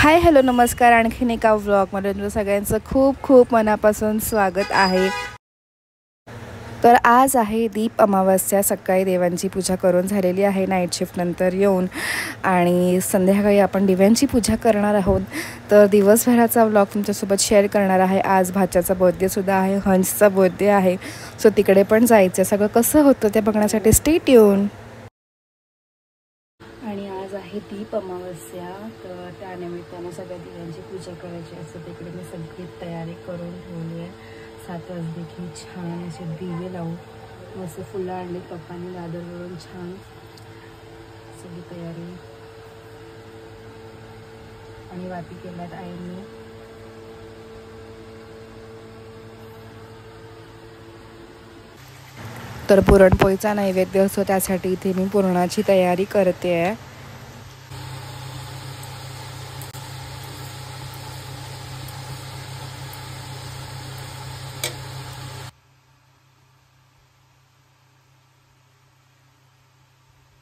Hi hello नमस्कार. आणखीन एका व्लॉगमध्ये तुमचं सगळ्यांचं खूप खूप मनापासून स्वागत आहे. तर आज आहे दीप अमावस्या. सकाळी देवांची पूजा करून झालेली आहे नाईट शिफ्टनंतर येऊन, आणि संध्याकाळी आपण दिव्यांची पूजा करणार आहोत. तर दिवसभराचा व्लॉग तुमच्यासोबत शेअर करणार आहे. आज भाच्याचा बर्थडेसुद्धा आहे, हंसचा बर्थडे आहे, सो तिकडे पण जायचं. सगळं कसं होतं ते बघण्यासाठी स्टे ट्यून. आणि आज आहे दीप अमावस्या, तर त्यानिमित्तानं सगळ्या दिव्यांची पूजा करायची असते. तिकडे मी सगळी तयारी करून ठेवली आहे. 7 वाजले की छान असे दिवे लावून मस्त फुलं आणली पप्पांनी दादरवरून. छान सगळी तयारी आणि वाती केल्यात आईंनी. तर पुरणपोळीचा नैवेद्य असतो, त्यासाठी इथे मी पुरणाची तयारी करते आहे.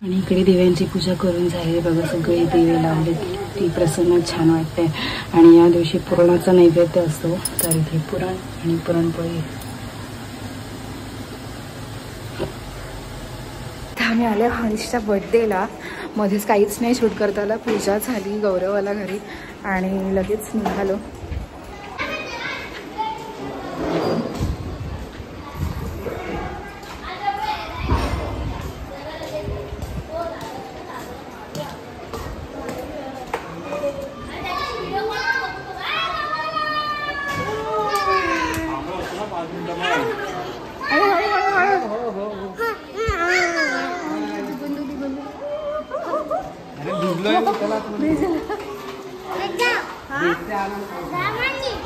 आणि इकडे दिव्यांची पूजा करून झाली बघा. सगळे दिवे लावले, ती प्रसन्न छान वाटते. आणि या दिवशी पुरणाचा नैवेद्य असतो, तर इथे पुरण आणि पुरणपोळी. आम्ही आले हंसच्या बर्थडेला. मध्येच काहीच नाही शूट करता आला. पूजा झाली, गौरवाला घरी, आणि लगेच निघालो.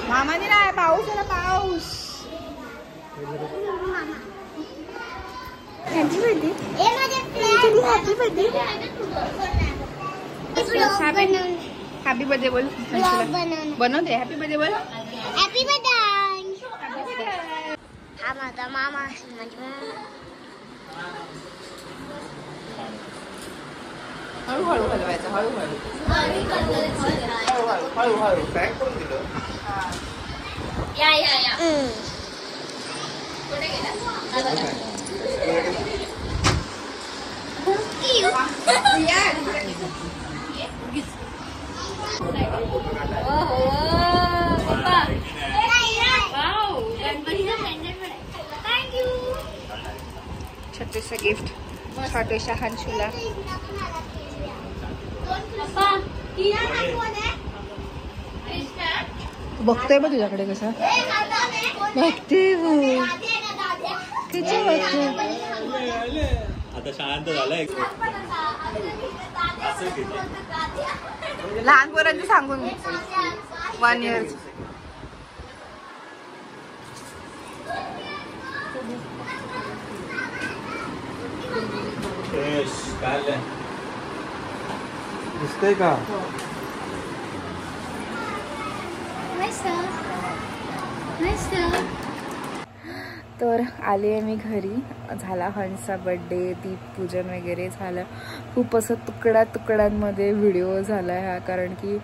मामाने नाही, पाऊस आला, पाऊस. Happy birthday, happy birthday, happy birthday बोल. बनवते हॅपी बर्थडे बोल. Happy birthday. हा माझा मामा. हळूहळू हलवायचं, हळूहळू हळूहळू पॅक करून दिलं. या या या कुठे गेला? छोटेसा गिफ्ट छोटेशा हंशूला. बघतोय बघ तुझ्याकडे कसं बघते. आता शांत झालाय. लहान पोरांचं सांगून 1 year. दिसतंय का? तर आले आहे मी घरी. झाला हंसचा बर्थडे, दीपपूजन वगैरे झालं. खूप असं तुकड्यांमध्ये व्हिडिओ झाला हा, कारण की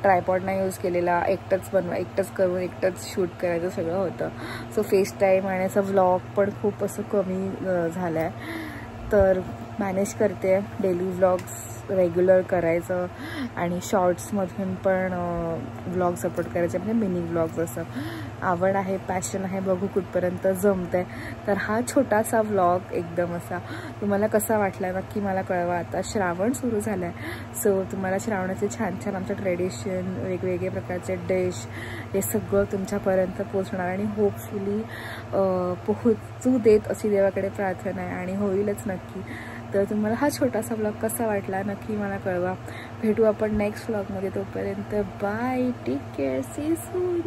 ट्रायपॉड नाही यूज केलेला. एकटंच करून एकटंच शूट करायचं सगळं होतं. सो फेस टाईम आणि असं व्लॉग पण खूप असं कमी झालं आहे. तर मॅनेज करते डेली व्लॉग्स रेग्युलर करायचं, आणि शॉर्ट्समधून पण व्लॉग्स अपलोड करायचे, म्हणजे मिनी व्लॉग्स. असं आवड आहे, पॅशन आहे, बघू कुठपर्यंत जमतं आहे. तर हा छोटासा व्लॉग एकदम असा तुम्हाला कसा वाटला नक्की मला कळवा. आता श्रावण सुरू झालं आहे, सो तुम्हाला श्रावणाचे छान छान आमचं ट्रेडिशन, वेगवेगळे प्रकारचे डिश, हे सगळं तुमच्यापर्यंत पोचणार, आणि होपफुली पोहोचू देत अशी देवाकडे प्रार्थना आहे, आणि होईलच नक्की. तर तुम्हाला हा छोटासा व्लॉग कसा वाटला नक्की मला कळवा. भेटू आपण नेक्स्ट व्लॉगमध्ये. तोपर्यंत bye, take care, see you soon.